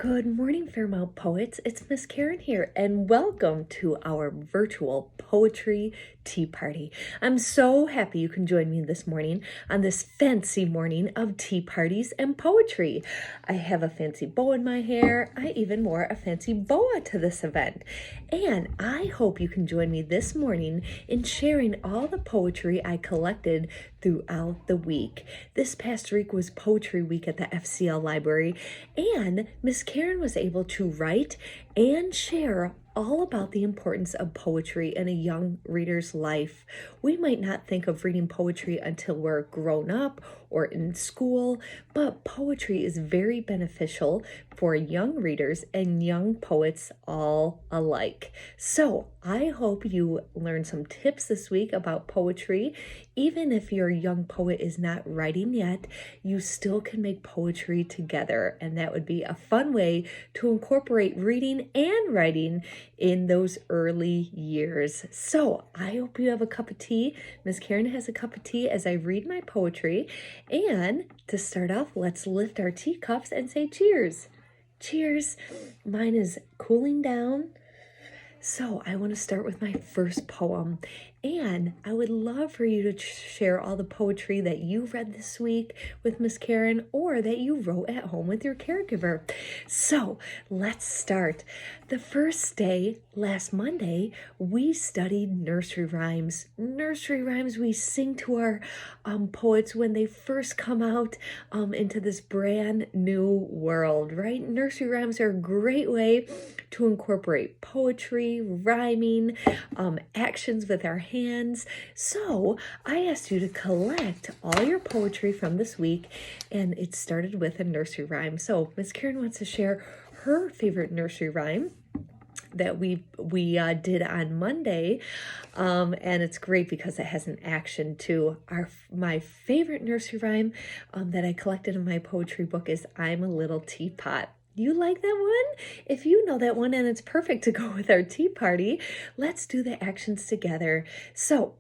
Good morning, Fairmount Poets. It's Miss Karen here, and welcome to our virtual poetry tea party. I'm so happy you can join me this morning on this fancy morning of tea parties and poetry. I have a fancy bow in my hair. I even wore a fancy boa to this event. And I hope you can join me this morning in sharing all the poetry I collected throughout the week. This past week was Poetry Week at the FCL Library, and Miss Karen was able to write and share all about the importance of poetry in a young reader's life. We might not think of reading poetry until we're grown up or in school, but poetry is very beneficial for young readers and young poets all alike. So I hope you learned some tips this week about poetry. Even if your young poet is not writing yet, you still can make poetry together, and that would be a fun way to incorporate reading and writing in those early years. So I hope you have a cup of tea. Miss Karen has a cup of tea as I read my poetry. And to start off, let's lift our teacups and say cheers. Cheers. Mine is cooling down. So I want to start with my first poem, and I would love for you to share all the poetry that you read this week with Miss Karen or that you wrote at home with your caregiver. So let's start. The first day, last Monday, we studied nursery rhymes. Nursery rhymes we sing to our poets when they first come out into this brand new world, right? Nursery rhymes are a great way to incorporate poetry, rhyming, actions with our hands. So I asked you to collect all your poetry from this week, and it started with a nursery rhyme. So Miss Karen wants to share her favorite nursery rhyme that we did on Monday, and it's great because it has an action to my favorite nursery rhyme that I collected in my poetry book is "I'm a Little Teapot." You like that one? If you know that one and it's perfect to go with our tea party, let's do the actions together. So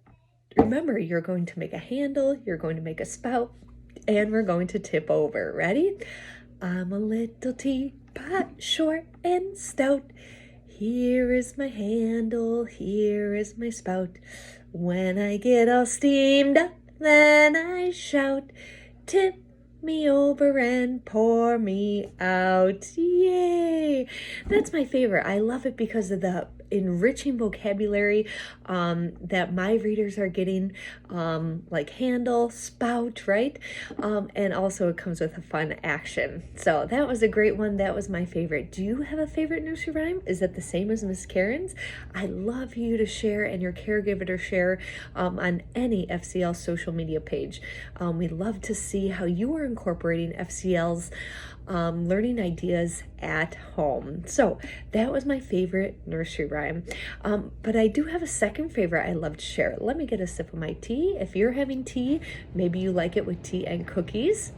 remember, you're going to make a handle, you're going to make a spout, and we're going to tip over. Ready? I'm a little teapot, short and stout. Here is my handle, here is my spout. When I get all steamed up, then I shout, tip me over and pour me out. Yay! That's my favorite. I love it because of the enriching vocabulary that my readers are getting, like handle, spout, right? And also it comes with a fun action. So that was a great one. That was my favorite. Do you have a favorite nursery rhyme? Is that the same as Miss Karen's? I love you to share and your caregiver to share on any FCL social media page. We love to see how you are incorporating FCL's learning ideas at home. So that was my favorite nursery rhyme. But I do have a second favorite I love to share. Let me get a sip of my tea. If you're having tea, maybe you like it with tea and cookies.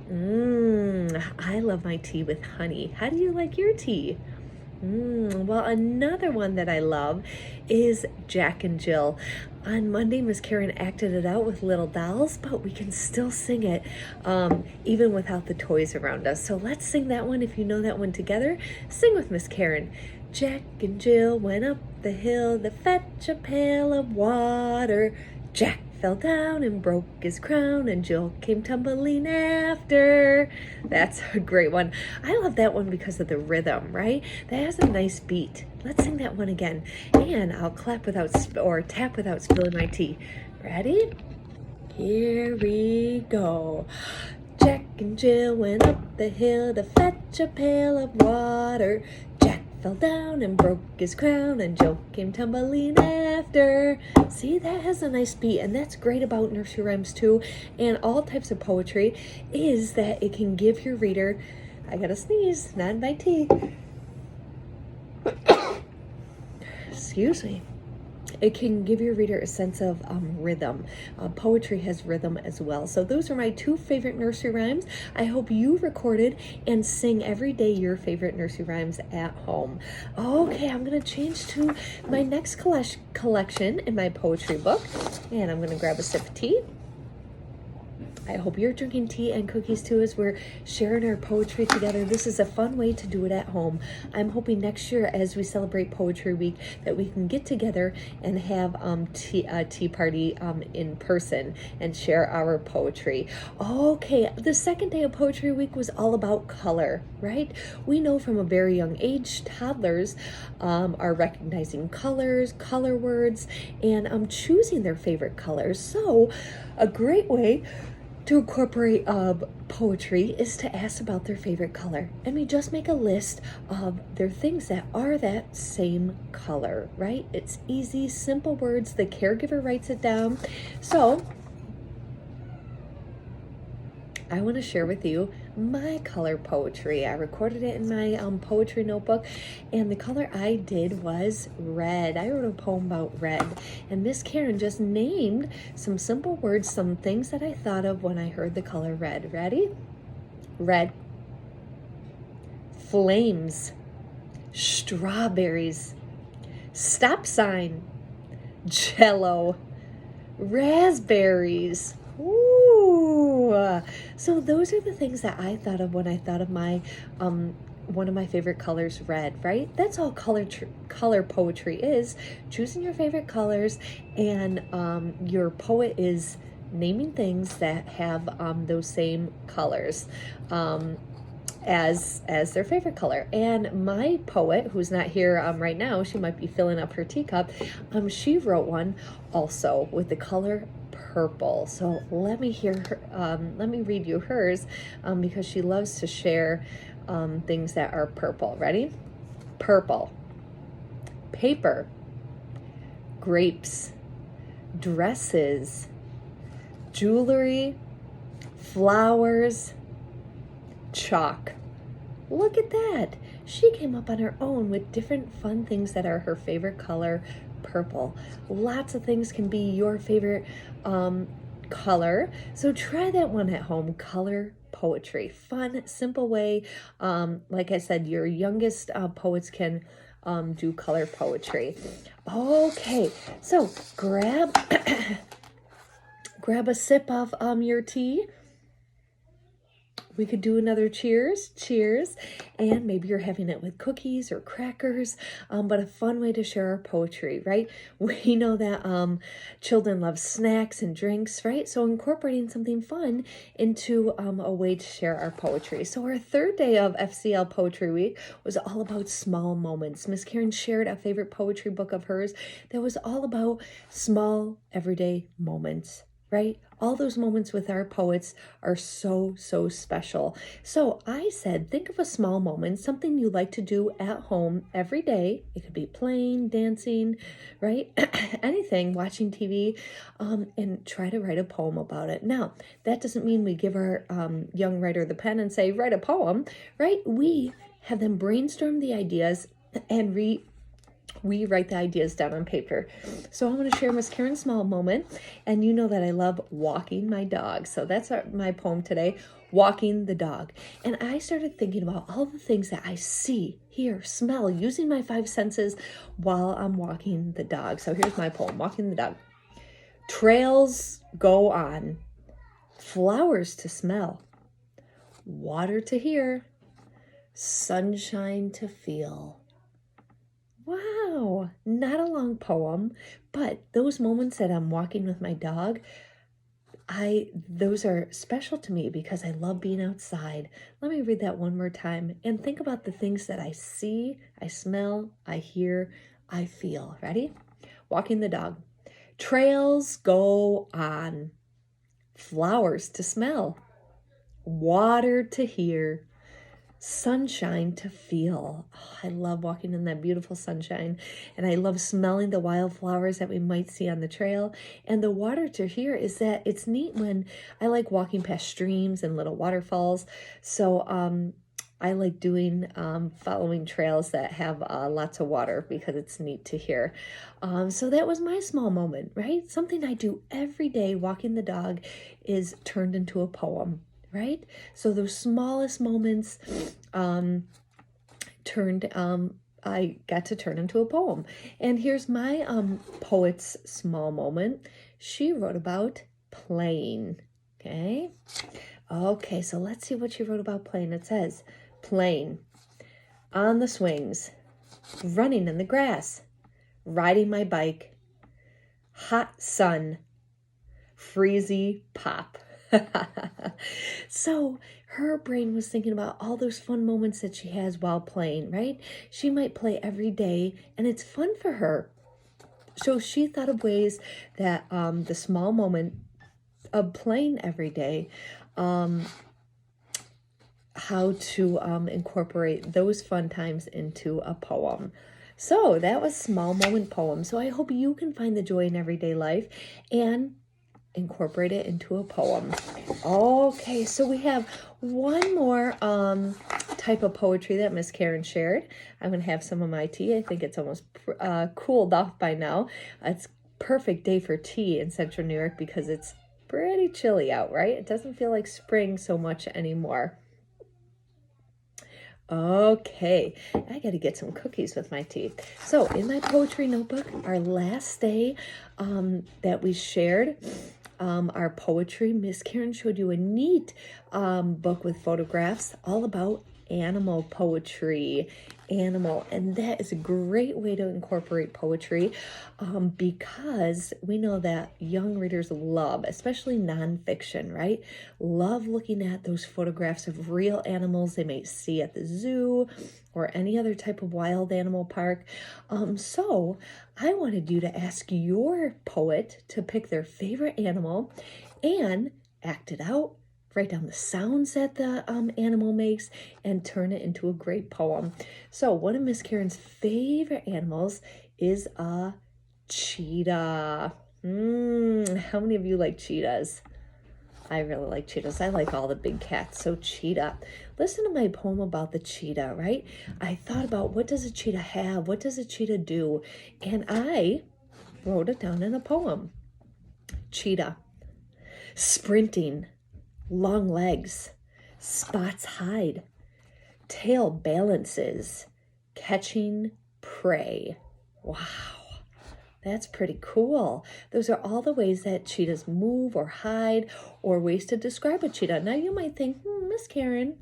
I love my tea with honey. How do you like your tea? Well, another one that I love is Jack and Jill. On Monday, Miss Karen acted it out with little dolls, but we can still sing it even without the toys around us. So let's sing that one. If you know that one together, sing with Miss Karen. Jack and Jill went up the hill to fetch a pail of water. Jack fell down and broke his crown, and Jill came tumbling after. That's a great one. I love that one because of the rhythm, right? That has a nice beat. Let's sing that one again. And I'll clap without or tap without spilling my tea. Ready? Here we go. Jack and Jill went up the hill to fetch a pail of water. Jack fell down and broke his crown, and Jill came tumbling after. See, that has a nice beat, and that's great about nursery rhymes too, and all types of poetry, is that it can give your reader, I gotta sneeze, not my tea. Excuse me. It can give your reader a sense of rhythm. Poetry has rhythm as well. So those are my two favorite nursery rhymes. I hope you recorded and sing every day your favorite nursery rhymes at home. Okay, I'm going to change to my next collection in my poetry book. And I'm going to grab a sip of tea. I hope you're drinking tea and cookies too as we're sharing our poetry together. This is a fun way to do it at home. I'm hoping next year as we celebrate Poetry Week that we can get together and have tea party in person and share our poetry. Okay, the second day of Poetry Week was all about color, right? We know from a very young age, toddlers are recognizing colors, color words, and choosing their favorite colors. So a great way to incorporate poetry is to ask about their favorite color. And we just make a list of their things that are that same color, right? It's easy, simple words. The caregiver writes it down. So I want to share with you my color poetry. I recorded it in my poetry notebook, and the color I did was red. I wrote a poem about red, and Miss Karen just named some simple words, some things that I thought of when I heard the color red. Ready? Red. Flames. Strawberries. Stop sign. Jello. Raspberries. Ooh. So those are the things that I thought of when I thought of my one of my favorite colors, red, right? That's all color poetry is, choosing your favorite colors, and your poet is naming things that have those same colors as their favorite color. And my poet, who's not here right now, she might be filling up her teacup, she wrote one also with the color purple. So let me hear her, let me read you hers, because she loves to share things that are purple. Ready? Purple. Paper. Grapes. Dresses. Jewelry. Flowers. Chalk. Look at that. She came up on her own with different fun things that are her favorite color, purple. Lots of things can be your favorite color. So try that one at home, color poetry. Fun, simple way. Like I said, your youngest poets can do color poetry. Okay, so grab grab a sip of your tea. We could do another cheers, and maybe you're having it with cookies or crackers, but a fun way to share our poetry, right? We know that children love snacks and drinks, right? So incorporating something fun into a way to share our poetry. So our third day of FCL Poetry Week was all about small moments. Miss Karen shared a favorite poetry book of hers that was all about small, everyday moments, right? All those moments with our poets are so, so special. So I said, think of a small moment, something you like to do at home every day. It could be playing, dancing, right? Anything, watching TV, and try to write a poem about it. Now, that doesn't mean we give our young writer the pen and say, write a poem, right? We have them brainstorm the ideas and we write the ideas down on paper. So I'm going to share Miss Karen's small moment, and you know that I love walking my dog. So that's my poem today, Walking the Dog. And I started thinking about all the things that I see, hear, smell, using my five senses while I'm walking the dog. So here's my poem, Walking the Dog. Trails go on, flowers to smell, water to hear, sunshine to feel. Wow, not a long poem, but those moments that I'm walking with my dog, those are special to me because I love being outside. Let me read that one more time and think about the things that I see, I smell, I hear, I feel. Ready? Walking the dog. Trails go on, flowers to smell, water to hear, sunshine to feel. Oh, I love walking in that beautiful sunshine, and I love smelling the wildflowers that we might see on the trail. And the water to hear is that it's neat when I like walking past streams and little waterfalls. So I like doing following trails that have lots of water because it's neat to hear. So that was my small moment, right? Something I do every day walking the dog is turned into a poem. Right? So those smallest moments I got to turn into a poem. And here's my poet's small moment. She wrote about playing. Okay. Okay, so let's see what she wrote about playing. It says, playing on the swings, running in the grass, riding my bike, hot sun, freezy pop. So her brain was thinking about all those fun moments that she has while playing, right? She might play every day and it's fun for her. So she thought of ways that the small moment of playing every day, how to incorporate those fun times into a poem. So that was Small Moment Poem. So I hope you can find the joy in everyday life and incorporate it into a poem. Okay, so we have one more type of poetry that Miss Karen shared. I'm going to have some of my tea. I think it's almost cooled off by now. It's perfect day for tea in Central New York because it's pretty chilly out, right? It doesn't feel like spring so much anymore. Okay, I got to get some cookies with my tea. So in my poetry notebook, our last day that we shared our poetry, Miss Karen showed you a neat book with photographs all about animal poetry. And that is a great way to incorporate poetry because we know that young readers love, especially nonfiction, right? Love looking at those photographs of real animals they may see at the zoo or any other type of wild animal park. So I wanted you to ask your poet to pick their favorite animal and act it out. Write down the sounds that the animal makes and turn it into a great poem. So one of Miss Karen's favorite animals is a cheetah. How many of you like cheetahs? I really like cheetahs. I like all the big cats. So cheetah. Listen to my poem about the cheetah, right? I thought about what does a cheetah have? What does a cheetah do? And I wrote it down in a poem. Cheetah. Sprinting. Long legs, spots hide, tail balances, catching prey. Wow, that's pretty cool. Those are all the ways that cheetahs move or hide or ways to describe a cheetah. Now you might think, Miss Karen,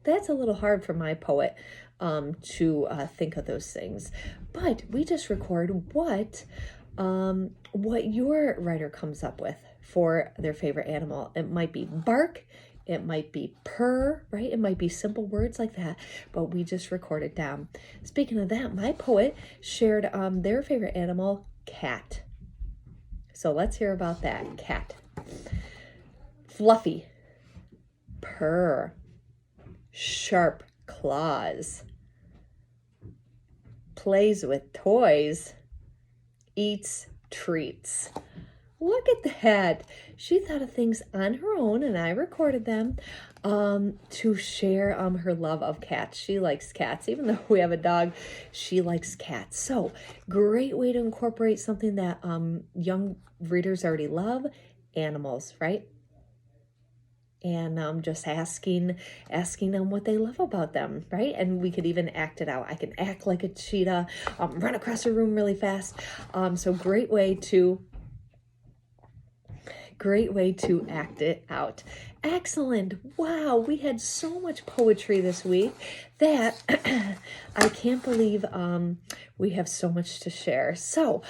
that's a little hard for my poet to think of those things. But we just record what your writer comes up with for their favorite animal. It might be bark, it might be purr, right? It might be simple words like that, but we just record it down. Speaking of that, my poet shared their favorite animal, cat. So let's hear about that. Cat. Fluffy. Purr. Sharp claws. Plays with toys. Eats treats. Look at that. She thought of things on her own and I recorded them to share her love of cats. She likes cats. Even though we have a dog, she likes cats. So great way to incorporate something that young readers already love, animals, right? And just asking them what they love about them, right? And we could even act it out. I can act like a cheetah, run across a room really fast. So great way to act it out. Excellent. Wow, we had so much poetry this week that I can't believe we have so much to share. So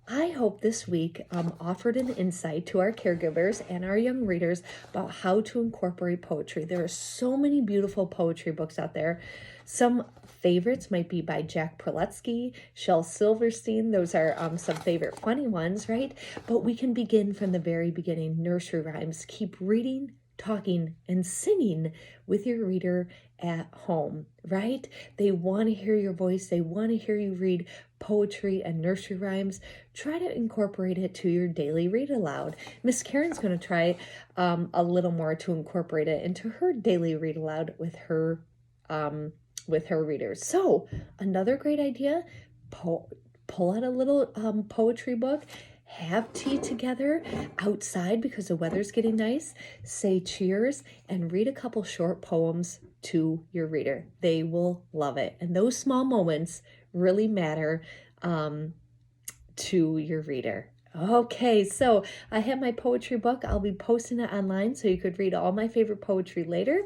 I hope this week offered an insight to our caregivers and our young readers about how to incorporate poetry. There are so many beautiful poetry books out there. Some favorites might be by Jack Preletsky, Shel Silverstein. Those are some favorite funny ones, right? But we can begin from the very beginning. Nursery rhymes. Keep reading, talking, and singing with your reader at home, right? They want to hear your voice. They want to hear you read poetry and nursery rhymes. Try to incorporate it to your daily read aloud. Miss Karen's going to try a little more to incorporate it into her daily read aloud with her readers. So another great idea, pull out a little poetry book, have tea together outside because the weather's getting nice, say cheers, and read a couple short poems to your reader. They will love it. And those small moments really matter to your reader. Okay, so I have my poetry book. I'll be posting it online so you could read all my favorite poetry later.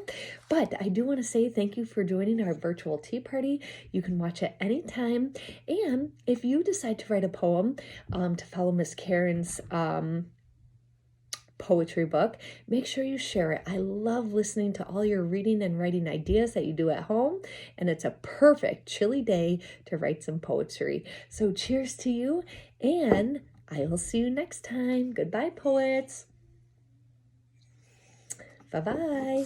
But I do want to say thank you for joining our virtual tea party. You can watch it anytime. And if you decide to write a poem to follow Miss Karen's poetry book, make sure you share it. I love listening to all your reading and writing ideas that you do at home, and it's a perfect chilly day to write some poetry. So cheers to you, and I will see you next time. Goodbye, poets. Bye-bye.